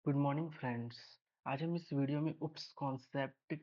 Good morning friends. आज हम इस वीडियो में उप्स कॉन्सेप्ट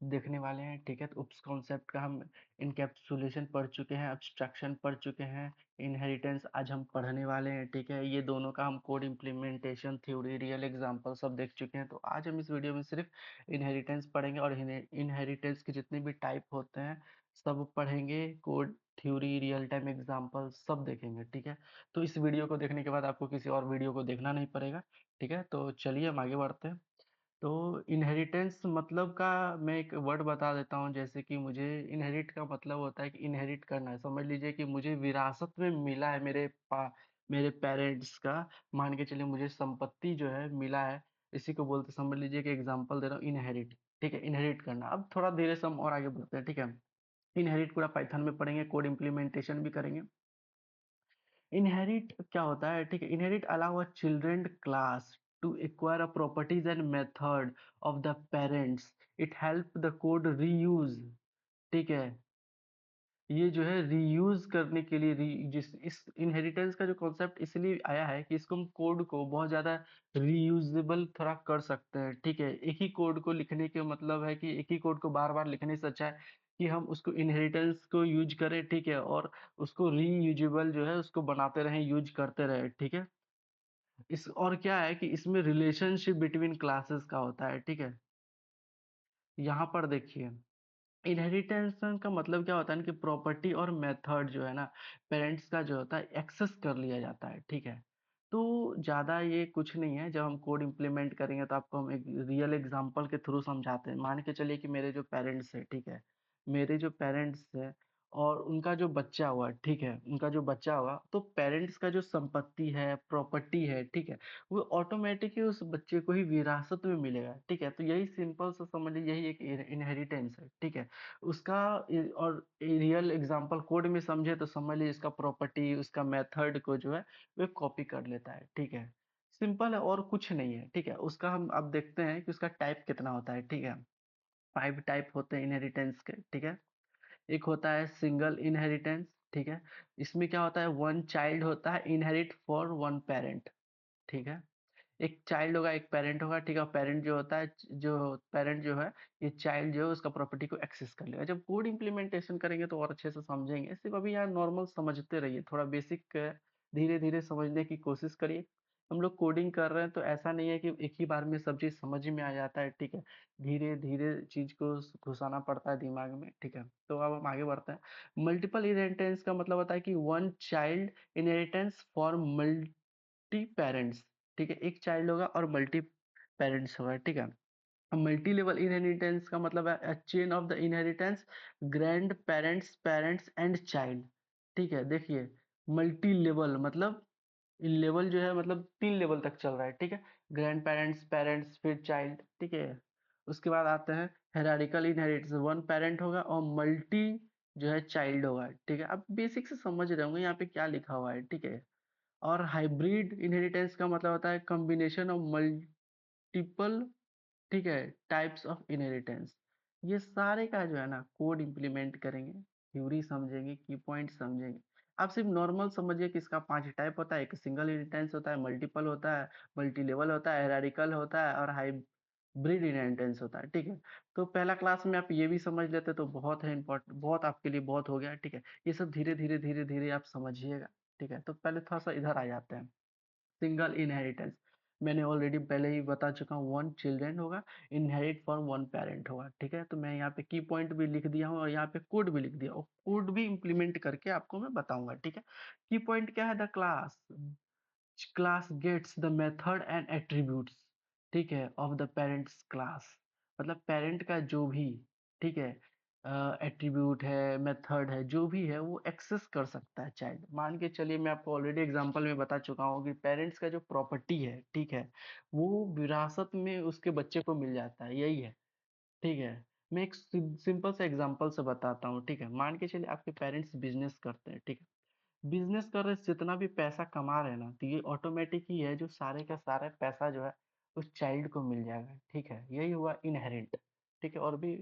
देखने वाले हैं। ठीक है, तो उप्स कॉन्सेप्ट का हम इनकैप्सुलेशन पढ़ चुके हैं, अब्स्ट्रक्शन पढ़ चुके हैं, इनहेरिटेंस आज हम पढ़ने वाले हैं। ठीक है, ये दोनों का हम code implementation, theory, real example सब देख चुके हैं। तो आज हम इस वीडियो में सिर्फ इनहेरिटेंस पढ़ेंगे और इनहेरिटेंस के जितने भी टाइप होते हैं सब पढ़ेंगे। Code, theory, real time example सब देखेंगे। ठीक है, तो इस वीडियो को देखने के बाद आपको किसी और वीडियो को देखना नहीं पड़ेगा। ठीक है, तो चलिए हम आगे बढ़ते हैं। तो इनहेरिटेंस मतलब का मैं एक वर्ड बता देता हूँ। जैसे कि मुझे इनहेरिट का मतलब होता है कि इनहेरिट करना है। समझ लीजिए कि मुझे विरासत में मिला है मेरे पेरेंट्स का। मान के चलिए मुझे संपत्ति जो है मिला है, इसी को बोलते, समझ लीजिए कि एग्जांपल दे रहा हूँ, इनहेरिट। ठीक है, इनहेरिट करना। अब थोड़ा धीरे से हम और आगे बढ़ते हैं। ठीक है, इनहेरिट पूरा पाइथन में पढ़ेंगे, कोड इम्प्लीमेंटेशन भी करेंगे। इनहेरिट क्या होता है? ठीक है, inherit allow a children class to acquire a properties and method of the parents. It help the code reuse. ठीक है, ये जो है रीयूज करने के लिए जिस इस इनहेरिटेंस का जो कॉन्सेप्ट इसलिए आया है कि इसको हम कोड को बहुत ज्यादा रीयूजेबल थोड़ा कर सकते हैं। ठीक है, एक ही कोड को लिखने के मतलब है कि एक ही कोड को बार बार लिखने से अच्छा है कि हम उसको इनहेरिटेंस को यूज करें। ठीक है, और उसको रीयूजेबल जो है उसको बनाते रहें, यूज करते रहे। ठीक है, इस और क्या है कि इसमें रिलेशनशिप बिटवीन क्लासेस का होता है। ठीक है, यहाँ पर देखिए, इनहेरिटेंस का मतलब क्या होता है ना कि प्रॉपर्टी और मेथड जो है ना पेरेंट्स का जो होता है एक्सेस कर लिया जाता है। ठीक है, तो ज़्यादा ये कुछ नहीं है। जब हम कोड इम्प्लीमेंट करेंगे तो आपको हम एक रियल एग्जांपल के थ्रू समझाते हैं। मान के चलिए कि मेरे जो पेरेंट्स है, ठीक है, मेरे जो पेरेंट्स है और उनका जो बच्चा हुआ, ठीक है, उनका जो बच्चा हुआ, तो पेरेंट्स का जो संपत्ति है, प्रॉपर्टी है, ठीक है, वो ऑटोमेटिक ही उस बच्चे को ही विरासत में मिलेगा। ठीक है, तो यही सिंपल सा समझ लीजिए, यही एक इनहेरिटेंस है। ठीक है, उसका और रियल एग्जांपल कोड में समझे तो समझ लीजिए इसका प्रॉपर्टी, उसका मेथड को जो है वो कॉपी कर लेता है। ठीक है, सिंपल है और कुछ नहीं है। ठीक है, उसका हम अब देखते हैं कि उसका टाइप कितना होता है। ठीक है, 5 टाइप होते हैं इनहेरिटेंस के। ठीक है, एक होता है सिंगल इनहेरिटेंस। ठीक है, इसमें क्या होता है, वन चाइल्ड होता है इनहेरिट फॉर वन पेरेंट। ठीक है, एक चाइल्ड होगा, एक पेरेंट होगा। ठीक है, पेरेंट जो होता है, जो पेरेंट जो है, ये चाइल्ड जो है उसका प्रॉपर्टी को एक्सेस कर लेगा। जब कोड इम्प्लीमेंटेशन करेंगे तो और अच्छे से समझेंगे। सिर्फ अभी यहाँ नॉर्मल समझते रहिए, थोड़ा बेसिक धीरे धीरे समझने की कोशिश करिए। हम लोग कोडिंग कर रहे हैं तो ऐसा नहीं है कि एक ही बार में सब चीज़ समझ में आ जाता है। ठीक है, धीरे धीरे चीज को घुसाना पड़ता है दिमाग में। ठीक है, तो अब हम आगे बढ़ते हैं। मल्टीपल इनहेरिटेंस का मतलब होता है कि one child inheritance for multi parents. ठीक है, एक चाइल्ड होगा और मल्टी पेरेंट्स होगा। ठीक है, मल्टी लेवल इनहेरिटेंस का मतलब है chain of the inheritance, grand parents, parents and child. ठीक है, देखिए, मल्टी लेवल मतलब लेवल जो है मतलब 3 लेवल तक चल रहा है। ठीक है, ग्रैंड पेरेंट्स, पेरेंट्स, फिर चाइल्ड। ठीक है, उसके बाद आते हैं हेरारिकल इनहेरिटेंस, वन पेरेंट होगा और मल्टी जो है चाइल्ड होगा। ठीक है, आप बेसिक से समझ रहे होंगे यहाँ पे क्या लिखा हुआ है। ठीक है, और हाइब्रिड इनहेरिटेंस का मतलब होता है कॉम्बिनेशन ऑफ मल्टीपल, ठीक है, टाइप्स ऑफ इनहेरिटेंस। ये सारे का जो है ना कोड इम्प्लीमेंट करेंगे, थ्योरी समझेंगे, की पॉइंट समझेंगे। आप सिर्फ नॉर्मल समझिए कि इसका 5 टाइप होता है। एक सिंगल इनहेरिटेंस होता है, मल्टीपल होता है, मल्टी लेवल होता है, हायरार्किकल होता है और हाइब्रिड इनहेरिटेंस होता है। ठीक है, तो पहला क्लास में आप ये भी समझ लेते तो बहुत है इम्पोर्टेंट, बहुत आपके लिए बहुत हो गया। ठीक है, ये सब धीरे धीरे धीरे धीरे आप समझिएगा। ठीक है, तो पहले थोड़ा सा इधर आ जाते हैं। सिंगल इनहेरिटेंस मैंने ऑलरेडी पहले ही बता चुका हूँ, वन चिल्ड्रन होगा, इनहेरिट फ्रॉम वन पेरेंट होगा। ठीक है, तो मैं यहाँ पे की पॉइंट भी लिख दिया हूँ और यहाँ पे कोड भी लिख दिया, और कोड भी इम्प्लीमेंट करके आपको मैं बताऊंगा। ठीक है, की पॉइंट क्या है, the class gets the method and attributes, ठीक है, ऑफ द पेरेंट्स क्लास। मतलब पेरेंट का जो भी, ठीक है, एट्रीब्यूट है, मेथड है, जो भी है वो एक्सेस कर सकता है चाइल्ड। मान के चलिए, मैं आपको ऑलरेडी एग्जांपल में बता चुका हूँ कि पेरेंट्स का जो प्रॉपर्टी है, ठीक है, वो विरासत में उसके बच्चे को मिल जाता है, यही है। ठीक है, मैं एक सिंपल सा एग्जांपल से बताता हूँ। ठीक है, मान के चलिए आपके पेरेंट्स बिजनेस करते हैं। ठीक है, बिजनेस कर रहे जितना भी पैसा कमा रहे हैं ना, तो ये ऑटोमेटिक ही है, जो सारे का सारा पैसा जो है उस चाइल्ड को मिल जाएगा। ठीक है, यही हुआ इनहेरिट। ठीक है, और भी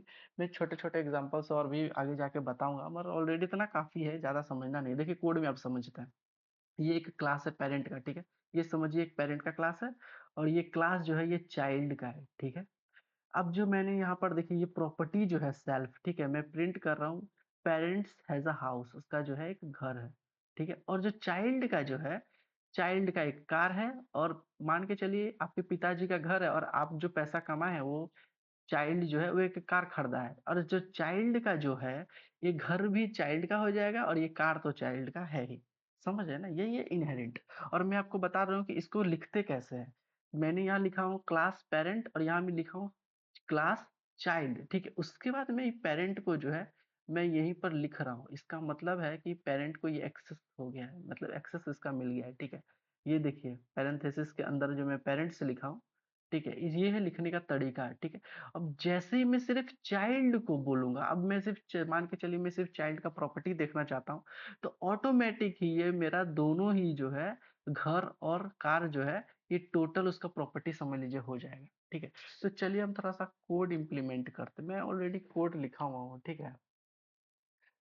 मैं छोटे छोटे एग्जांपल्स और भी आगे जाके बताऊंगा, मगर ऑलरेडी इतना काफी है, ज्यादा समझना नहीं। देखिए, कोड में आप समझते हैं, ये एक क्लास है पेरेंट का। ठीक है, ये समझिए एक पेरेंट का क्लास है और ये क्लास जो है ये चाइल्ड का है, ठीक है। अब जो मैंने यहाँ पर देखिए ये प्रॉपर्टी जो है सेल्फ, ठीक है, मैं प्रिंट कर रहा हूँ पेरेंट्स हैज अ हाउस, उसका जो है एक घर है, ठीक है। और जो चाइल्ड का जो है, चाइल्ड का एक कार है, और मान के चलिए आपके पिताजी का घर है और आप जो पैसा कमाए हैं वो चाइल्ड जो है वो एक कार खरीदा है, और जो चाइल्ड का जो है ये घर भी चाइल्ड का हो जाएगा और ये कार तो चाइल्ड का है ही। समझ है ना, ये इनहेरिट। और मैं आपको बता रहा हूँ कि इसको लिखते कैसे हैं। मैंने यहाँ लिखा हूँ क्लास पेरेंट और यहाँ भी लिखा हूँ क्लास चाइल्ड, ठीक है। उसके बाद मैं पेरेंट को जो है मैं यहीं पर लिख रहा हूँ, इसका मतलब है कि पेरेंट को ये एक्सेस हो गया है, मतलब एक्सेस इसका मिल गया है, ठीक है। ये देखिए पैरेंथेसिस के अंदर जो मैं पेरेंट्स लिखा हूँ, ठीक है, ये है लिखने का तरीका, ठीक है। अब जैसे ही मैं सिर्फ चाइल्ड को बोलूंगा, अब मैं सिर्फ मान के चलिए मैं सिर्फ चाइल्ड का प्रॉपर्टी देखना चाहता हूँ, तो ऑटोमेटिक ही ये मेरा दोनों ही जो है घर और कार जो है ये टोटल उसका प्रॉपर्टी समझ लीजिए हो जाएगा, ठीक है। तो चलिए हम थोड़ा सा कोड इम्प्लीमेंट करते हैं, मैं ऑलरेडी कोड लिखा हुआ हूँ, ठीक है।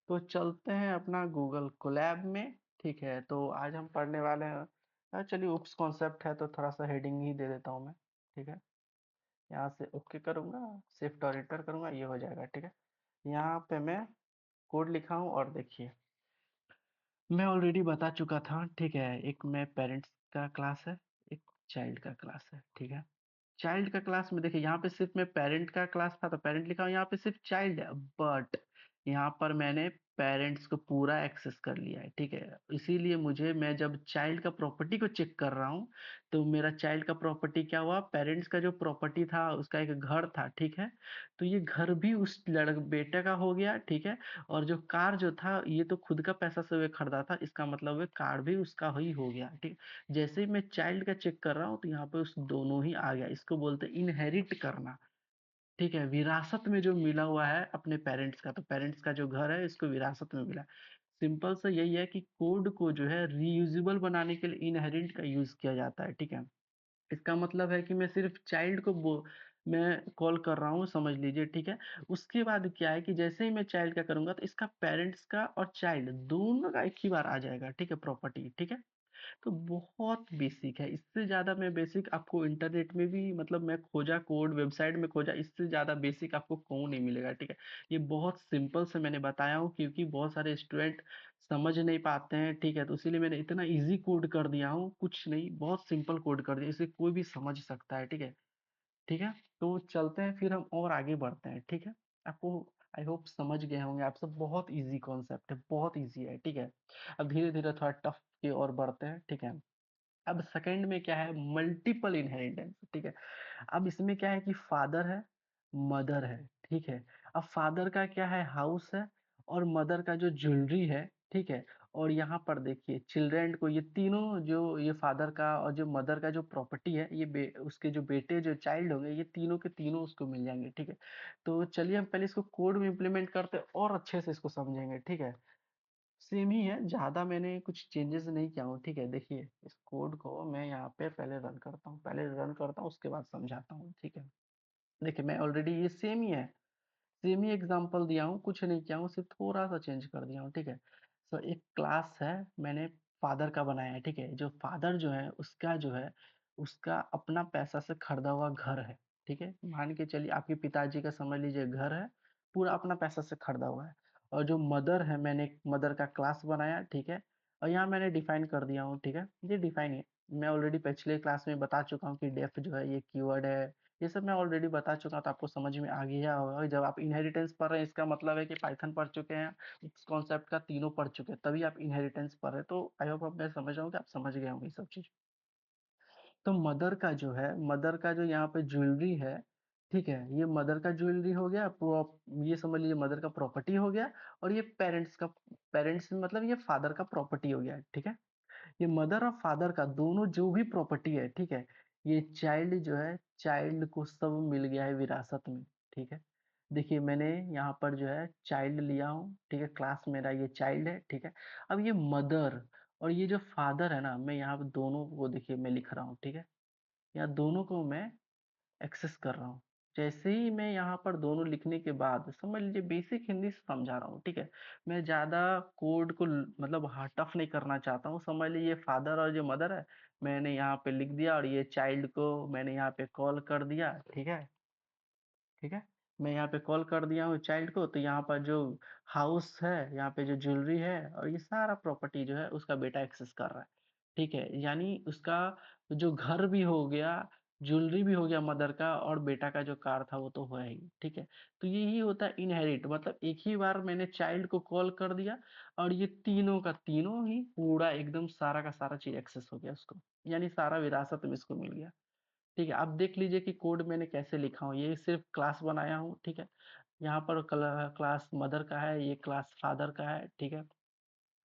तो चलते हैं अपना गूगल कोलैब में, ठीक है। तो आज हम पढ़ने वाले हैं, चलिए उप्स कॉन्सेप्ट है तो थोड़ा सा हेडिंग ही दे देता हूँ मैं, ठीक है। यहाँ से ओके करूँगा, शिफ्ट और एंटर करूँगा, ये हो जाएगा, ठीक है। यहाँ पे मैं कोड लिखा हूँ और देखिए मैं ऑलरेडी बता चुका था, ठीक है। एक मैं पेरेंट्स का क्लास है, एक चाइल्ड का क्लास है, ठीक है। चाइल्ड का क्लास में देखिए यहाँ पे सिर्फ मैं पेरेंट का क्लास था तो पेरेंट लिखा हूँ, यहाँ पे सिर्फ चाइल्ड है, बट यहाँ पर मैंने पेरेंट्स को पूरा एक्सेस कर लिया है, ठीक है। इसीलिए मुझे मैं जब चाइल्ड का प्रॉपर्टी को चेक कर रहा हूँ तो मेरा चाइल्ड का प्रॉपर्टी क्या हुआ, पेरेंट्स का जो प्रॉपर्टी था उसका एक घर था, ठीक है। तो ये घर भी उस बेटे का हो गया, ठीक है। और जो कार जो था ये तो खुद का पैसा से वे खरीदा था, इसका मतलब है कार भी उसका ही हो गया, ठीक। जैसे ही मैं चाइल्ड का चेक कर रहा हूँ तो यहाँ पे उस दोनों ही आ गया, इसको बोलते हैं इनहेरिट करना, ठीक है। विरासत में जो मिला हुआ है अपने पेरेंट्स का, तो पेरेंट्स का जो घर है इसको विरासत में मिला। सिंपल सा यही है कि कोड को जो है रीयूजेबल बनाने के लिए इनहेरिट का यूज किया जाता है, ठीक है। इसका मतलब है कि मैं सिर्फ चाइल्ड को मैं कॉल कर रहा हूँ, समझ लीजिए, ठीक है। उसके बाद क्या है कि जैसे ही मैं चाइल्ड का करूंगा तो इसका पेरेंट्स का और चाइल्ड दोनों का एक ही बार आ जाएगा, ठीक है, प्रॉपर्टी, ठीक है। तो बहुत बेसिक है, इससे ज़्यादा मैं बेसिक आपको इंटरनेट में भी, मतलब मैं खोजा कोड वेबसाइट में खोजा, इससे ज़्यादा बेसिक आपको कहीं नहीं मिलेगा, ठीक है। ये बहुत सिंपल से मैंने बताया हूँ क्योंकि बहुत सारे स्टूडेंट समझ नहीं पाते हैं, ठीक है। तो इसीलिए मैंने इतना इजी कोड कर दिया हूँ, कुछ नहीं, बहुत सिंपल कोड कर दिया, इसे कोई भी समझ सकता है, ठीक है। ठीक है, तो चलते हैं फिर हम और आगे बढ़ते हैं, ठीक है। आपको आई होप समझ गए होंगे आप सब, बहुत इजी कॉन्सेप्ट है, बहुत इजी है, ठीक है। अब धीरे धीरे थोड़ा टफ की ओर बढ़ते हैं, ठीक है। अब सेकंड में क्या है, मल्टीपल इनहेरिटेंस, ठीक है। अब इसमें क्या है कि फादर है, मदर है, ठीक है। अब फादर का क्या है, हाउस है, और मदर का जो ज्वेलरी है, ठीक है। और यहाँ पर देखिए चिल्ड्रेन को, ये तीनों जो ये फादर का और जो मदर का जो प्रॉपर्टी है ये उसके जो बेटे जो चाइल्ड होंगे ये तीनों के तीनों उसको मिल जाएंगे, ठीक है। तो चलिए हम पहले इसको कोड में इम्प्लीमेंट करते हैं और अच्छे से इसको समझेंगे, ठीक है। सेम ही है, ज़्यादा मैंने कुछ चेंजेस नहीं किया हूँ, ठीक है। देखिए इस कोड को मैं यहाँ पे पहले रन करता हूँ, पहले रन करता हूँ उसके बाद समझाता हूँ, ठीक है। देखिए मैं ऑलरेडी ये सेम ही है, सेम ही एग्जांपल दिया हूँ, कुछ नहीं किया हूँ, सिर्फ थोड़ा सा चेंज कर दिया हूँ, ठीक है। सो एक क्लास है, मैंने फादर का बनाया है, ठीक है। जो फादर जो है उसका जो है उसका अपना पैसा से खरीदा हुआ घर है, ठीक है। मान के चलिए आपके पिताजी का समझ लीजिए घर है, पूरा अपना पैसा से खरीदा हुआ है। और जो मदर है मैंने एक मदर का क्लास बनाया, ठीक है। और यहाँ मैंने डिफाइन कर दिया हूँ, ठीक है, ये डिफाइन है। मैं ऑलरेडी पिछले क्लास में बता चुका हूँ कि डेफ जो है ये कीवर्ड है, ये सब मैं ऑलरेडी बता चुका हूँ, तो आपको समझ में आ गया होगा। जब आप इनहेरिटेंस पढ़ रहे हैं इसका मतलब है कि पाइथन पढ़ चुके हैं, इस कॉन्सेप्ट का तीनों पढ़ चुके हैं, तभी आप इनहेरिटेंस पढ़ रहे हैं। तो आई होप अब मैं समझ रहा हूँ कि आप समझ गए होंगे ये सब चीज। तो मदर का जो है, मदर का जो यहाँ पे ज्वेलरी है, ठीक है, ये मदर का ज्वेलरी हो गया, ये समझ लीजिए मदर का प्रॉपर्टी हो गया। और ये पेरेंट्स का, पेरेंट्स मतलब ये फादर का प्रॉपर्टी हो गया, ठीक है। ये मदर और फादर का दोनों जो भी प्रॉपर्टी है, ठीक है, ये चाइल्ड जो है चाइल्ड को सब मिल गया है विरासत में, ठीक है। देखिए मैंने यहाँ पर जो है चाइल्ड लिया हूँ, ठीक है, क्लास मेरा ये चाइल्ड है, ठीक है। अब ये मदर और ये जो फादर है ना, मैं यहाँ पे दोनों को देखिए मैं लिख रहा हूँ, ठीक है। यहाँ दोनों को मैं एक्सेस कर रहा हूँ, जैसे ही मैं यहाँ पर दोनों लिखने के बाद समझ लीजिए बेसिक हिंदी से समझा रहा हूँ, ठीक है। मैं ज्यादा कोड को मतलब टफ नहीं करना चाहता हूँ। समझ लीजिए फादर और जो मदर है, मैंने यहाँ पे लिख दिया, और ये चाइल्ड को मैंने यहाँ पे कॉल कर दिया, ठीक है। ठीक है, मैं यहाँ पे कॉल कर दिया हूँ चाइल्ड को, तो यहाँ पर जो हाउस है, यहाँ पे जो ज्वेलरी है और ये सारा प्रॉपर्टी जो है उसका बेटा एक्सेस कर रहा है। ठीक है, यानी उसका जो घर भी हो गया, ज्वेलरी भी हो गया मदर का, और बेटा का जो कार था वो तो है ही। ठीक है, तो यही होता है इनहेरिट, मतलब एक ही बार मैंने चाइल्ड को कॉल कर दिया और ये तीनों का तीनों ही पूरा एकदम सारा का सारा चीज एक्सेस हो गया उसको, यानी सारा विरासत में इसको मिल गया। ठीक है, अब देख लीजिए कि कोड मैंने कैसे लिखा हूँ। ये सिर्फ क्लास बनाया हूँ, ठीक है। यहाँ पर क्लास मदर का है, ये क्लास फादर का है, ठीक है।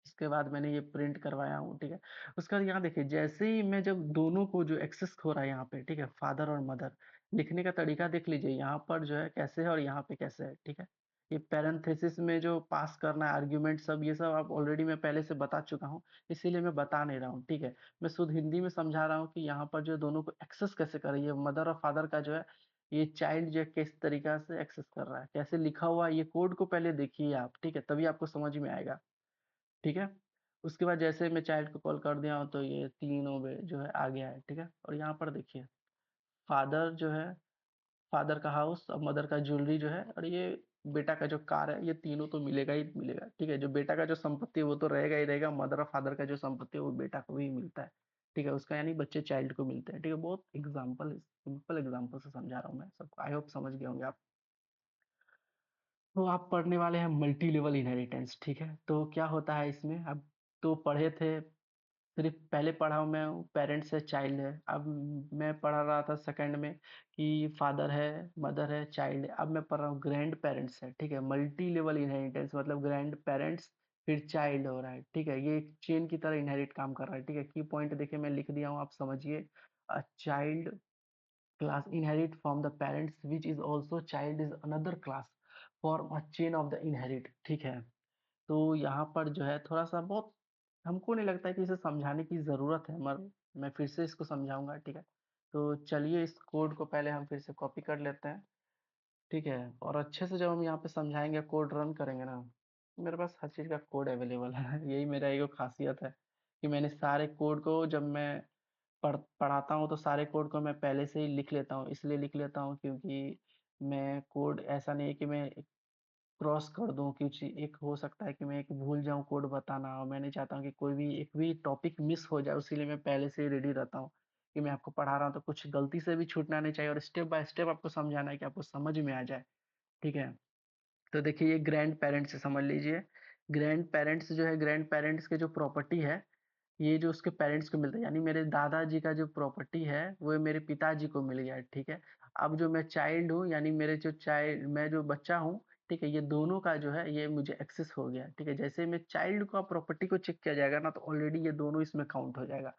इसके बाद मैंने ये प्रिंट करवाया हूँ, ठीक है। उसके बाद यहाँ देखिए, जैसे ही मैं जब दोनों को जो एक्सेस हो रहा है यहाँ पे, ठीक है, फादर और मदर, लिखने का तरीका देख लीजिए यहाँ पर जो है कैसे है और यहाँ पे कैसे है, ठीक है। ये पैरेंथेसिस में जो पास करना है आर्ग्यूमेंट सब, ये सब आप ऑलरेडी मैं पहले से बता चुका हूँ, इसीलिए मैं बता नहीं रहा हूँ, ठीक है। मैं शुद्ध हिंदी में समझा रहा हूँ कि यहाँ पर जो दोनों को एक्सेस कैसे कर रही है, मदर और फादर का जो है ये चाइल्ड जो है किस तरीका से एक्सेस कर रहा है, कैसे लिखा हुआ है, ये कोड को पहले देखिए आप, ठीक है, तभी आपको समझ में आएगा। ठीक है, उसके बाद जैसे मैं चाइल्ड को कॉल कर दिया हूँ तो ये तीनों जो है आ गया है, ठीक है। और यहाँ पर देखिए फादर जो है, फादर का हाउस और मदर का ज्वेलरी जो है, और ये बेटा का जो कार है, ये तीनों तो मिलेगा ही मिलेगा, ठीक है। जो बेटा का जो संपत्ति है वो तो रहेगा ही रहेगा, मदर और फादर का जो संपत्ति है वो बेटा को ही मिलता है, ठीक है, उसका यानी बच्चे चाइल्ड को मिलते हैं, ठीक है। बहुत एग्जाम्पल, सिंपल एग्जाम्पल से समझा रहा हूँ मैं सबको, आई होप समझ गए होंगे आप। तो आप पढ़ने वाले हैं मल्टी लेवल इनहेरिटेंस, ठीक है। तो क्या होता है इसमें, अब तो पढ़े थे, सिर्फ पहले पढ़ा हूँ मैं पेरेंट्स है चाइल्ड है, अब मैं पढ़ा रहा था सेकंड में कि फादर है, मदर है, चाइल्ड है। अब मैं पढ़ रहा हूँ ग्रैंड पेरेंट्स है, ठीक है। मल्टी लेवल इनहेरिटेंस मतलब ग्रैंड पेरेंट्स फिर चाइल्ड हो रहा है, ठीक है। ये एक चेन की तरह इनहेरिट काम कर रहा है, ठीक है। की पॉइंट देखिए मैं लिख दिया हूँ, आप समझिए। A child class inherit from the parents which is also child is another class form a chain of the inherit, ठीक है। तो यहाँ पर जो है थोड़ा सा बहुत, हमको नहीं लगता है कि इसे समझाने की ज़रूरत है, मगर मैं फिर से इसको समझाऊंगा, ठीक है। तो चलिए इस कोड को पहले हम फिर से कॉपी कर लेते हैं, ठीक है। और अच्छे से जब हम यहाँ पे समझाएंगे, कोड रन करेंगे ना, मेरे पास हर चीज़ का कोड अवेलेबल है। यही मेरा एक खासियत है कि मैंने सारे कोड को जब मैं पढ़ाता हूँ तो सारे कोड को मैं पहले से ही लिख लेता हूँ, इसलिए लिख लेता हूँ क्योंकि मैं कोड ऐसा नहीं है कि मैं क्रॉस कर दूं, कुछ एक हो सकता है कि मैं एक भूल जाऊं कोड बताना, और मैं नहीं चाहता हूँ कि कोई भी एक भी टॉपिक मिस हो जाए, इसीलिए मैं पहले से ही रेडी रहता हूँ कि मैं आपको पढ़ा रहा हूँ तो कुछ गलती से भी छूटना नहीं चाहिए, और स्टेप बाय स्टेप आपको समझाना है कि आपको समझ में आ जाए, ठीक है। तो देखिए ये ग्रैंड पेरेंट्स से समझ लीजिए, ग्रैंड पेरेंट्स जो है, ग्रैंड पेरेंट्स के जो प्रॉपर्टी है, ये जो उसके पेरेंट्स को मिलता है, यानी मेरे दादाजी का जो प्रॉपर्टी है वो मेरे पिताजी को मिल गया है, ठीक है। अब जो मैं चाइल्ड हूँ, यानी मेरे जो चाइल्ड, मैं जो बच्चा हूँ, ठीक है, ये दोनों का जो है ये मुझे एक्सेस हो गया, ठीक है। जैसे मैं चाइल्ड का प्रॉपर्टी को चेक किया जाएगा ना, तो ऑलरेडी ये दोनों इसमें काउंट हो जाएगा,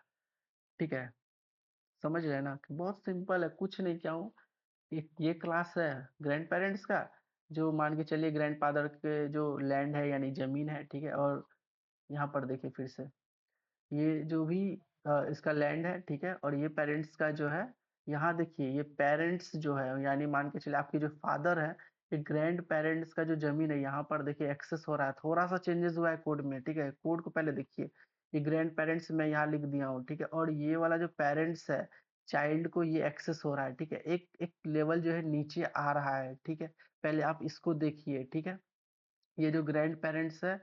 ठीक है। समझ रहे हैं ना, कि बहुत सिंपल है, कुछ नहीं क्या हूँ, ये क्लास है ग्रैंड पेरेंट्स का, जो मान के चलिए ग्रैंड फादर के जो लैंड है यानी जमीन है, ठीक है। और यहाँ पर देखिए फिर से ये जो भी इसका लैंड है, ठीक है। और ये पेरेंट्स का जो है, यहाँ देखिए ये पेरेंट्स जो है, यानी मान के चलिए आपके जो फादर है, ये ग्रैंड पेरेंट्स का जो जमीन है, यहाँ पर देखिए एक्सेस हो रहा है, थोड़ा सा चेंजेस हुआ है कोड में, ठीक है। कोड को पहले देखिए, ये ग्रैंड पेरेंट्स मैं यहाँ लिख दिया हूँ, ठीक है। और ये वाला जो पेरेंट्स है, चाइल्ड को ये एक्सेस हो रहा है, ठीक है। एक एक लेवल जो है नीचे आ रहा है, ठीक है। पहले आप इसको देखिए, ठीक है। ये जो ग्रैंड पेरेंट्स है,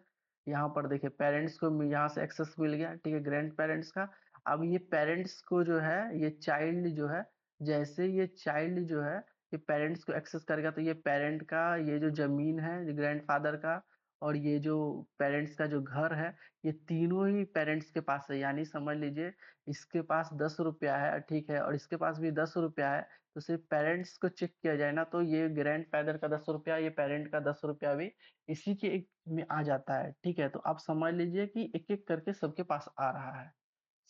यहाँ पर देखिए पेरेंट्स को यहाँ से एक्सेस मिल गया, ठीक है, ग्रैंड पेरेंट्स का। अब ये पेरेंट्स को जो है, ये चाइल्ड जो है, जैसे ये चाइल्ड जो है ये पेरेंट्स को एक्सेस करेगा, तो ये पेरेंट का ये जो जमीन है ग्रैंड फादर का, और ये जो पेरेंट्स का जो घर है, ये तीनों ही पेरेंट्स के पास है। यानी समझ लीजिए इसके पास 10 रुपया है, ठीक है, और इसके पास भी 10 रुपया है। तो सिर्फ पेरेंट्स को चेक किया जाए ना, तो ये ग्रैंड फादर का 10 रुपया, ये पेरेंट का 10 रुपया भी इसी के एक में आ जाता है, ठीक है। तो आप समझ लीजिए कि एक एक करके सबके पास आ रहा है।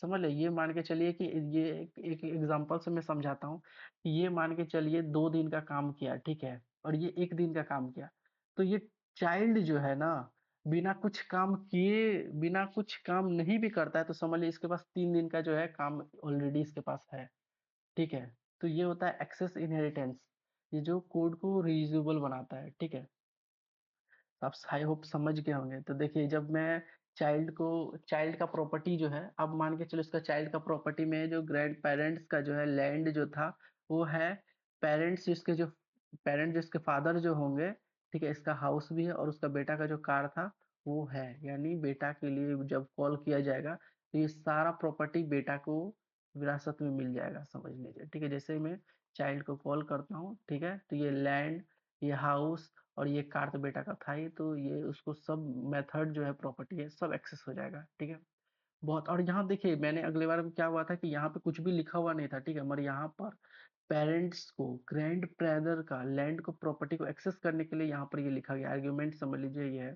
समझ ले, ये मान के चलिए कि ये एक एग्जांपल से मैं समझाता हूँ कि ये मान के चलिए 2 दिन का काम किया, ठीक है, और ये 1 दिन का काम किया। तो ये चाइल्ड जो है ना, बिना कुछ काम किए, बिना कुछ काम नहीं भी करता है, तो समझ लीजिए इसके पास 3 दिन का जो है काम ऑलरेडी इसके पास है, ठीक है। तो ये होता है एक्सेस इनहेरिटेंस। ये जो कोड को रीयूजेबल बनाता है, ठीक है। आप आई होप समझ गए होंगे। तो देखिए, जब मैं चाइल्ड का प्रॉपर्टी जो है, अब मान के चलो इसका चाइल्ड का प्रॉपर्टी में जो ग्रैंड पेरेंट्स का जो है लैंड जो था, वो है पेरेंट्स जिसके जो पेरेंट जिसके फादर जो होंगे, ठीक है, इसका हाउस भी है और उसका बेटा का जो कार था वो है। यानी बेटा के लिए जब कॉल किया जाएगा तो ये सारा प्रॉपर्टी बेटा को विरासत में मिल जाएगा, समझ लीजिए, ठीक है। जैसे मैं चाइल्ड को कॉल करता हूँ, ठीक है, तो ये लैंड, ये हाउस और ये कार तो बेटा का था ही, तो ये उसको सब मेथड जो है प्रॉपर्टी है सब एक्सेस हो जाएगा, ठीक है। बहुत, और यहाँ देखिए मैंने अगले बार में क्या हुआ था कि यहाँ पे कुछ भी लिखा हुआ नहीं था, ठीक है, मगर यहाँ पर पेरेंट्स को ग्रैंड फादर का लैंड को प्रॉपर्टी को एक्सेस करने के लिए यहाँ पर ये लिखा गया आर्ग्यूमेंट, समझ लीजिए ये है,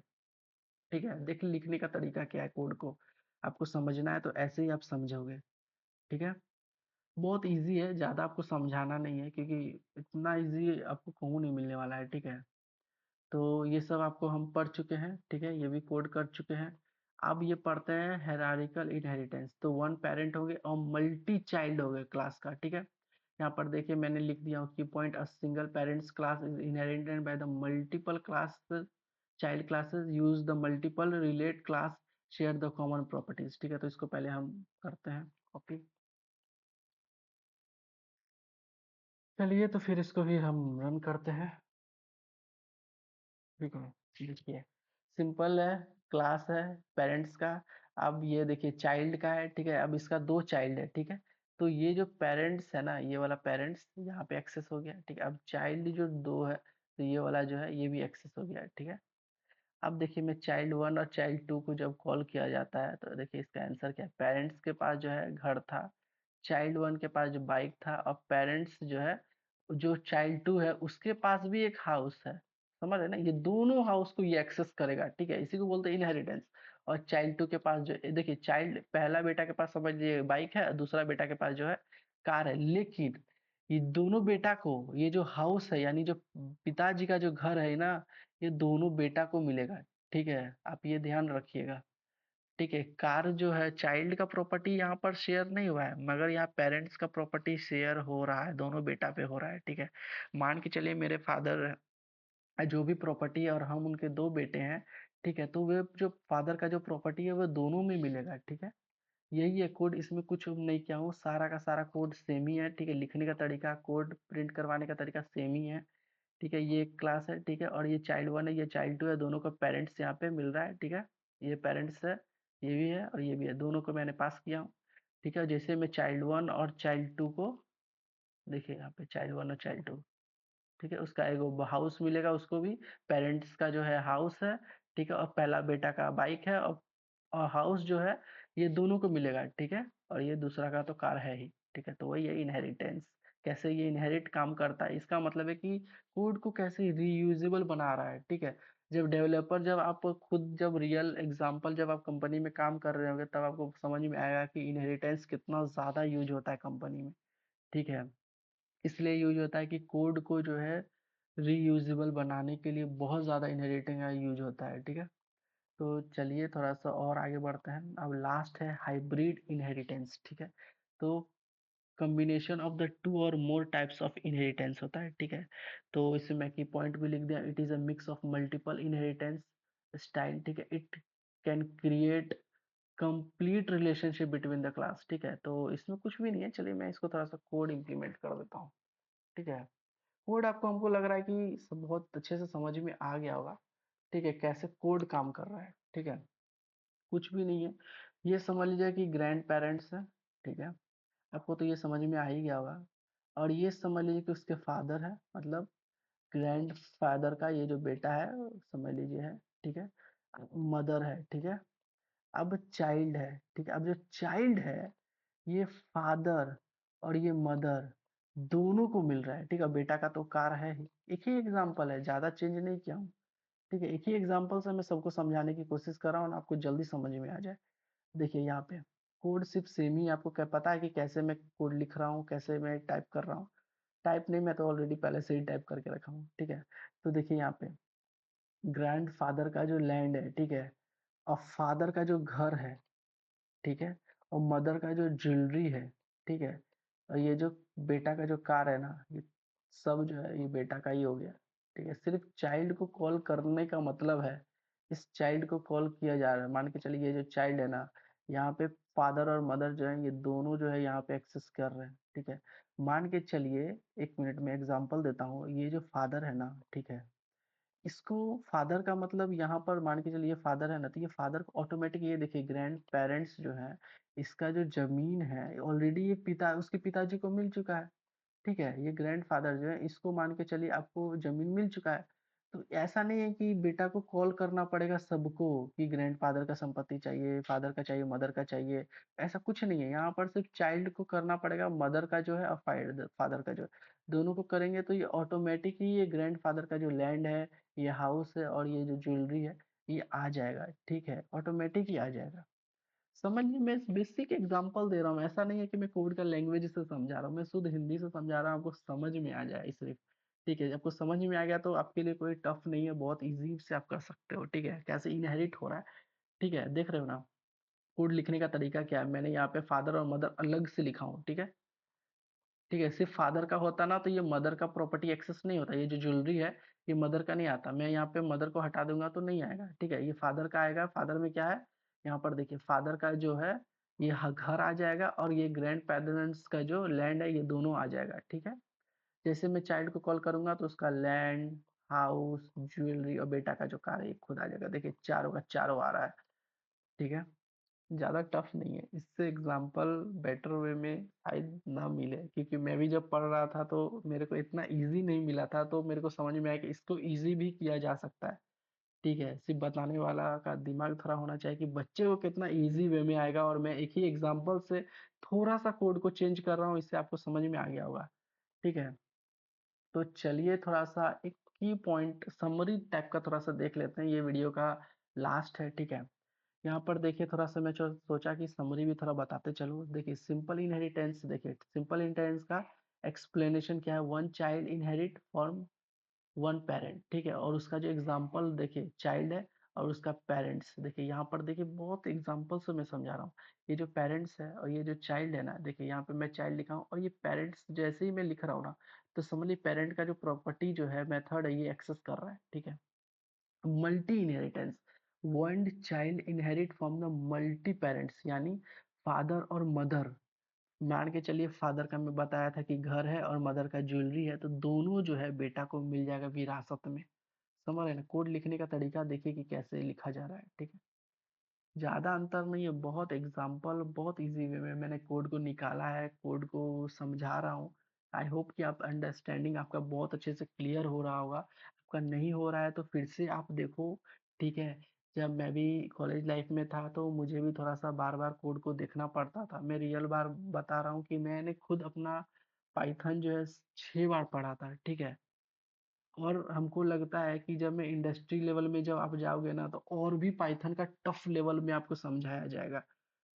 ठीक है। देखिए लिखने का तरीका क्या है, कोड को आपको समझना है तो ऐसे ही आप समझोगे, ठीक है। बहुत इजी है, ज्यादा आपको समझाना नहीं है क्योंकि इतना इजी आपको कहूँ नहीं मिलने वाला है, ठीक है। तो ये सब आपको हम पढ़ चुके हैं, ठीक है, ये भी कोड कर चुके हैं। अब ये पढ़ते हैं हायरार्किकल इनहेरिटेंस। तो वन पेरेंट हो गए और मल्टी चाइल्ड हो गए क्लास का, ठीक है। यहाँ पर देखिए मैंने लिख दिया हूँ कि point a single parents class is inherited by the multiple class child classes use the multiple relate class share the common properties, ठीक है। तो इसको पहले हम करते हैं कॉपी। चलिए तो फिर इसको भी हम रन करते हैं, ठीक है। देखिए सिंपल है, क्लास है पेरेंट्स का। अब ये देखिए चाइल्ड का है, ठीक है। अब इसका दो चाइल्ड है, ठीक है। तो ये जो पेरेंट्स है ना, ये वाला पेरेंट्स यहाँ पे एक्सेस हो गया, ठीक है। अब चाइल्ड जो दो है तो ये वाला जो है ये भी एक्सेस हो गया, ठीक है। अब देखिए मैं चाइल्ड वन और चाइल्ड टू को जब कॉल किया जाता है तो देखिए इसका आंसर क्या है। पेरेंट्स के पास जो है घर था, चाइल्ड वन के पास जो बाइक था, और पेरेंट्स जो है जो चाइल्ड टू है उसके पास भी एक हाउस है, समझ रहे ना। ये दोनों हाउस को ये एक्सेस करेगा, ठीक है, इसी को बोलते हैं इनहेरिटेंस। और चाइल्ड टू के पास जो देखिए चाइल्ड पहला बेटा के पास समझ लीजिए बाइक है और दूसरा बेटा के पास जो है कार है, लेकिन ये दोनों बेटा को ये जो हाउस है यानी जो पिताजी का जो घर है ना, ये दोनों बेटा को मिलेगा, ठीक है। आप ये ध्यान रखिएगा, ठीक है। कार जो है चाइल्ड का प्रॉपर्टी यहाँ पर शेयर नहीं हुआ है, मगर यहाँ पेरेंट्स का प्रॉपर्टी शेयर हो रहा है, दोनों बेटा पे हो रहा है, ठीक है। मान के चलिए मेरे फादर जो भी प्रॉपर्टी है और हम उनके दो बेटे हैं, ठीक है, तो वे जो फादर का जो प्रॉपर्टी है वो दोनों में मिलेगा, ठीक है। यही है कोड, इसमें कुछ नहीं किया हूँ, सारा का सारा कोड सेम ही है, ठीक है। लिखने का तरीका, कोड प्रिंट करवाने का तरीका सेम ही है, ठीक है। ये एक क्लास है, ठीक है, और ये चाइल्ड वन है, ये चाइल्ड टू है, दोनों का पेरेंट्स यहाँ पे मिल रहा है, ठीक है। ये पेरेंट्स है, ये भी है और ये भी है, दोनों को मैंने पास किया हूँ, ठीक है। जैसे मैं चाइल्ड वन और चाइल्ड टू को देखिए यहाँ पे चाइल्ड वन और चाइल्ड टू, ठीक है, उसका एक हाउस मिलेगा उसको भी, पेरेंट्स का जो है हाउस है, ठीक है, और पहला बेटा का बाइक है, और हाउस जो है ये दोनों को मिलेगा, ठीक है। और ये दूसरा का तो कार है ही, ठीक है। तो वही है इनहेरिटेंस। कैसे ये इनहेरिट काम करता है, इसका मतलब है कि कोड को कैसे रीयूजेबल बना रहा है, ठीक है। जब डेवलपर, जब आप खुद जब रियल एग्जांपल जब आप कंपनी में काम कर रहे होंगे तब आपको समझ में आएगा कि इनहेरिटेंस कितना ज्यादा यूज होता है कंपनी में, ठीक है। इसलिए यूज होता है कि कोड को जो है रीयूजेबल बनाने के लिए बहुत ज़्यादा इनहेरिटिंग का यूज होता है, ठीक है। तो चलिए थोड़ा सा और आगे बढ़ते हैं। अब लास्ट है हाइब्रिड इनहेरिटेंस, ठीक है। तो कॉम्बिनेशन ऑफ द टू और मोर टाइप्स ऑफ इनहेरिटेंस होता है, ठीक है। तो इसमें मैं की पॉइंट भी लिख दिया, it is a mix of multiple inheritance style, ठीक है। It can create complete relationship between the class, ठीक है। तो इसमें कुछ भी नहीं है, चलिए मैं इसको थोड़ा सा कोड इम्प्लीमेंट कर देता हूँ, ठीक है। कोड आपको हमको लग रहा है कि बहुत अच्छे से समझ में आ गया होगा, ठीक है, कैसे कोड काम कर रहा है, ठीक है। कुछ भी नहीं है, ये समझ लीजिए कि ग्रैंड पेरेंट्स है, ठीक है। आपको तो ये समझ में आ ही गया होगा। और ये समझ लीजिए कि उसके फादर है, मतलब ग्रैंड फादर का ये जो बेटा है समझ लीजिए है, ठीक है। मदर है, ठीक है। अब चाइल्ड है, ठीक है। अब जो चाइल्ड है ये फादर और ये मदर दोनों को मिल रहा है, ठीक है। बेटा का तो कार है ही, एक ही एग्जांपल है, ज्यादा चेंज नहीं किया हूँ, ठीक है। एक ही एग्जांपल से मैं सबको समझाने की कोशिश कर रहा हूँ, आपको जल्दी समझ में आ जाए। देखिए यहाँ पे कोड सिर्फ सेम ही, आपको क्या पता है कि कैसे मैं कोड लिख रहा हूँ, कैसे मैं टाइप कर रहा हूँ। टाइप नहीं, मैं तो ऑलरेडी पहले से ही टाइप करके रखा हूँ, ठीक है। तो देखिए यहाँ पे ग्रैंड फादर का जो लैंड है, ठीक है, और फादर का जो घर है, ठीक है, और मदर का जो ज्वेलरी है, ठीक है, और ये जो बेटा का जो कार है ना, ये सब जो है ये बेटा का ही हो गया। ठीक है, सिर्फ चाइल्ड को कॉल करने का मतलब है, इस चाइल्ड को कॉल किया जा रहा है, मान के चलिए ये जो चाइल्ड है ना, यहाँ पे फादर और मदर जो है ये दोनों जो है यहाँ पे एक्सेस कर रहे हैं। ठीक है, मान के चलिए, एक मिनट में एग्जांपल देता हूँ, ये जो फादर है ना, ठीक है, इसको फादर का मतलब यहाँ पर मान के चलिए फादर है ना, तो ये फादर को ऑटोमेटिक, ये देखिए ग्रैंड पेरेंट्स जो है, इसका जो जमीन है ऑलरेडी ये पिता उसके पिताजी को मिल चुका है। ठीक है, ये ग्रैंडफादर जो है इसको मान के चलिए आपको जमीन मिल चुका है। तो ऐसा नहीं है कि बेटा को कॉल करना पड़ेगा सबको कि ग्रैंडफादर का संपत्ति चाहिए, फादर का चाहिए, मदर का चाहिए। ऐसा कुछ नहीं है, यहाँ पर सिर्फ चाइल्ड को करना पड़ेगा, मदर का जो है और फादर का जो है, दोनों को करेंगे तो ये ऑटोमेटिक ही ये ग्रैंडफादर का जो लैंड है, ये हाउस है और ये जो ज्वेलरी है, ये आ जाएगा। ठीक है, ऑटोमेटिक ही आ जाएगा। समझिए, मैं बेसिक एग्जांपल दे रहा हूँ, ऐसा नहीं है कि मैं कोड का लैंग्वेज से समझा रहा हूँ, मैं शुद्ध हिंदी से समझा रहा हूँ, आपको समझ में आ जाए सिर्फ। ठीक है, आपको समझ में आ गया तो आपके लिए कोई टफ नहीं है, बहुत इजी से आप कर सकते हो। ठीक है, कैसे इनहेरिट हो रहा है। ठीक है, देख रहे हो ना, कोड लिखने का तरीका क्या है, मैंने यहाँ पे फादर और मदर अलग से लिखा हूँ। ठीक है, ठीक है, सिर्फ फादर का होता ना तो ये मदर का प्रॉपर्टी एक्सेस नहीं होता, ये जो ज्वेलरी है ये मदर का नहीं आता, मैं यहाँ पे मदर को हटा दूंगा तो नहीं आएगा। ठीक है, ये फादर का आएगा, फादर में क्या है, यहाँ पर देखिए फादर का जो है ये घर आ जाएगा, और ये ग्रैंड पेरेंट्स का जो लैंड है ये दोनों आ जाएगा। ठीक है, जैसे मैं चाइल्ड को कॉल करूंगा तो उसका लैंड, हाउस, ज्वेलरी और बेटा का जो कार है ये खुद आ जाएगा। देखिए चारों का चारों आ रहा है। ठीक है, ज़्यादा टफ नहीं है, इससे एग्जाम्पल बेटर वे में शायद ना मिले, क्योंकि मैं भी जब पढ़ रहा था तो मेरे को इतना इजी नहीं मिला था, तो मेरे को समझ में आया कि इसको इजी भी किया जा सकता है। ठीक है, सिर्फ बताने वाला का दिमाग थोड़ा होना चाहिए कि बच्चे को कितना इजी वे में आएगा, और मैं एक ही एग्जाम्पल से थोड़ा सा कोड को चेंज कर रहा हूँ, इससे आपको समझ में आ गया होगा। ठीक है, तो चलिए थोड़ा सा एक की पॉइंट समरी टाइप का थोड़ा सा देख लेते हैं, ये वीडियो का लास्ट है। ठीक है, यहाँ पर देखिए थोड़ा सा मैं सोचा कि समरी भी थोड़ा बताते चलो। देखिए सिंपल इनहेरिटेंस, देखिए सिंपल इनहेरिटेंस का एक्सप्लेनेशन क्या है, one child inherit from one parent. ठीक है, और उसका जो एग्जांपल देखिए चाइल्ड है और उसका पेरेंट्स, देखिए यहाँ पर देखिए बहुत एग्जांपल से मैं समझा रहा हूँ। ये जो पेरेंट्स है और ये जो चाइल्ड है ना, देखिए यहाँ पे मैं चाइल्ड लिखा हूँ और ये पेरेंट्स जैसे ही मैं लिख रहा हूँ ना, तो समझ लीजिए पेरेंट का जो प्रॉपर्टी जो है मेथड है ये एक्सेस कर रहा है। ठीक है, multi inheritance, one child inherit from the multi parents, यानी फादर और मदर। मान के चलिए फादर का मैं बताया था कि घर है और मदर का ज्वेलरी है, तो दोनों जो है बेटा को मिल जाएगा विरासत में। समझ रहे हैं ना, कोड लिखने का तरीका देखिए कि कैसे लिखा जा रहा है। ठीक है, ज़्यादा अंतर नहीं है, बहुत एग्जाम्पल, बहुत इजी वे में मैंने कोड को निकाला है, कोड को समझा रहा हूँ। आई होप कि आप अंडरस्टैंडिंग आपका बहुत अच्छे से क्लियर हो रहा होगा। आपका नहीं हो रहा है तो फिर से आप देखो। ठीक है, जब मैं भी कॉलेज लाइफ में था तो मुझे भी थोड़ा सा बार बार कोड को देखना पड़ता था। मैं रियल बार बता रहा हूँ कि मैंने खुद अपना पाइथन जो है 6 बार पढ़ा था। ठीक है, और हमको लगता है कि जब मैं इंडस्ट्री लेवल में जब आप जाओगे ना, तो और भी पाइथन का टफ लेवल में आपको समझाया जाएगा।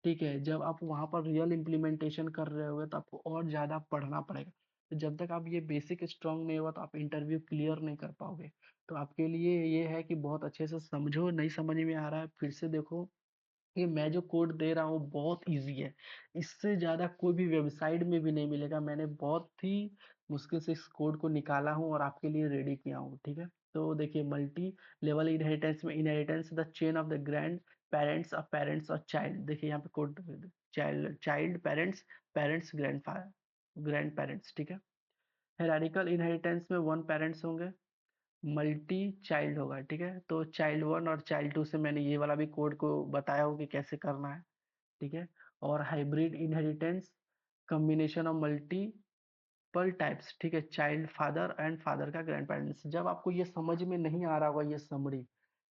ठीक है, जब आप वहाँ पर रियल इम्प्लीमेंटेशन कर रहे होगे तो आपको और ज़्यादा पढ़ना पड़ेगा। तो जब तक आप ये बेसिक स्ट्रांग नहीं होगा तो आप इंटरव्यू क्लियर नहीं कर पाओगे। तो आपके लिए ये है कि बहुत अच्छे से समझो, नहीं समझ में आ रहा है फिर से देखो। ये मैं जो कोड दे रहा हूँ बहुत इजी है, इससे ज़्यादा कोई भी वेबसाइट में भी नहीं मिलेगा। मैंने बहुत ही मुश्किल से इस कोड को निकाला हूँ और आपके लिए रेडी किया हूँ। ठीक है, तो देखिए मल्टी लेवल इनहेरिटेंस में inheritance the chain of the grand parents और पेरेंट्स और चाइल्ड, देखिए यहाँ पे code, child child parents, parents grand grand parents. ठीक है, हेरारिकल इनहेरिटेंस में वन पेरेंट्स होंगे, मल्टी चाइल्ड होगा। ठीक है, तो चाइल्ड वन और चाइल्ड टू से मैंने ये वाला भी कोड को बताया हो कि कैसे करना है। ठीक है, और hybrid inheritance, combination of multiple types. ठीक है, चाइल्ड फादर एंड फादर का ग्रैंड पेरेंट्स। जब आपको ये समझ में नहीं आ रहा होगा ये समरी,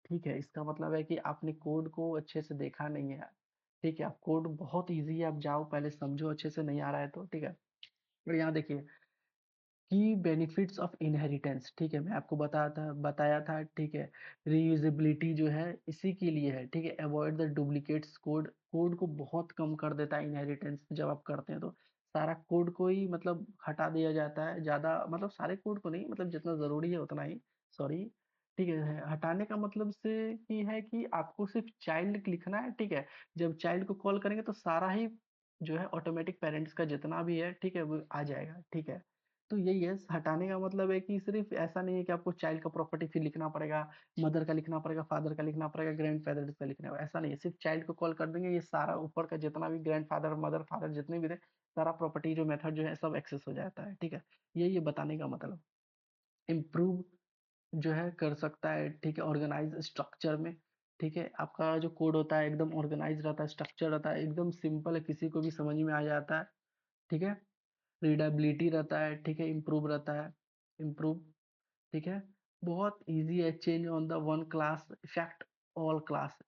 ठीक है, इसका मतलब है कि आपने कोड को अच्छे से देखा नहीं है। ठीक है, आप कोड बहुत इजी है, आप जाओ पहले समझो अच्छे से, नहीं आ रहा है तो। ठीक है, और यहाँ देखिए की बेनिफिट्स ऑफ इनहेरिटेंस। ठीक है, मैं आपको बताया था। ठीक है, रीयूजेबिलिटी जो है इसी के लिए है। ठीक है, avoid the duplicates, code code को बहुत कम कर देता है इनहेरिटेंस। जब आप करते हैं तो सारा कोड को ही मतलब हटा दिया जाता है, ज़्यादा मतलब सारे कोड को नहीं, मतलब जितना ज़रूरी है उतना ही। सॉरी। ठीक है, हटाने का मतलब से कि है कि आपको सिर्फ चाइल्ड लिखना है। ठीक है, जब चाइल्ड को कॉल करेंगे तो सारा ही जो है ऑटोमेटिक पेरेंट्स का जितना भी है, ठीक है, वो आ जाएगा। ठीक है, तो यही है, हटाने का मतलब है कि सिर्फ ऐसा नहीं है कि आपको चाइल्ड का प्रॉपर्टी फिर लिखना पड़ेगा, मदर का लिखना पड़ेगा, फादर का लिखना पड़ेगा, ग्रैंड फादर का लिखना पड़ेगा, ऐसा नहीं है। सिर्फ चाइल्ड को कॉल कर देंगे, ये सारा ऊपर का जितना भी ग्रैंड फादर, मदर, फादर जितने भी थे, सारा प्रॉपर्टी जो मेथड जो है सब एक्सेस हो जाता है, ठीक है। यही है बताने का मतलब। इम्प्रूव जो है कर सकता है, ठीक है, ऑर्गेनाइज स्ट्रक्चर में, ठीक है। आपका जो कोड होता है एकदम ऑर्गेनाइज रहता है, स्ट्रक्चर रहता है, एकदम सिंपल है, किसी को भी समझ में आ जाता है, ठीक है। रीडेबिलिटी रहता है, ठीक है, इम्प्रूव रहता है, इम्प्रूव, ठीक है। बहुत इजी है, change on the one class effect all class.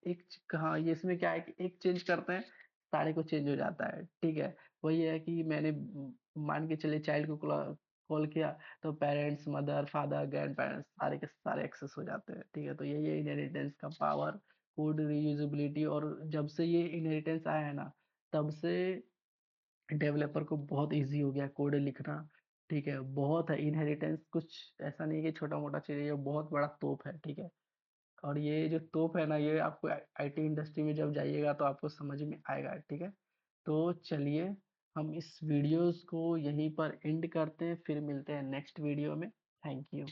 हाँ, ये इसमें क्या है कि एक चेंज करते हैं सारे को चेंज हो जाता है, ठीक है। वही है कि मैंने मान के चलिए चाइल्ड को कॉल किया, तो parents, mother, father, grand parents सारे के सारे एक्सेस हो जाते हैं, ठीक है। तो यही है इनहेरिटेंस का पावर, कोड रीयूजेबिलिटी। और जब से ये इनहेरिटेंस आया है ना, तब से डेवलपर को बहुत इजी हो गया कोड लिखना, ठीक है। बहुत है इनहेरिटेंस, कुछ ऐसा नहीं है कि छोटा मोटा चीज है, ये बहुत बड़ा तोप है, ठीक है। और ये जो तोप है ना, ये आपको आईटी इंडस्ट्री में जब जाइएगा तो आपको समझ में आएगा, ठीक है। तो चलिए, हम इस वीडियोस को यहीं पर एंड करते हैं, फिर मिलते हैं नेक्स्ट वीडियो में। Thank you.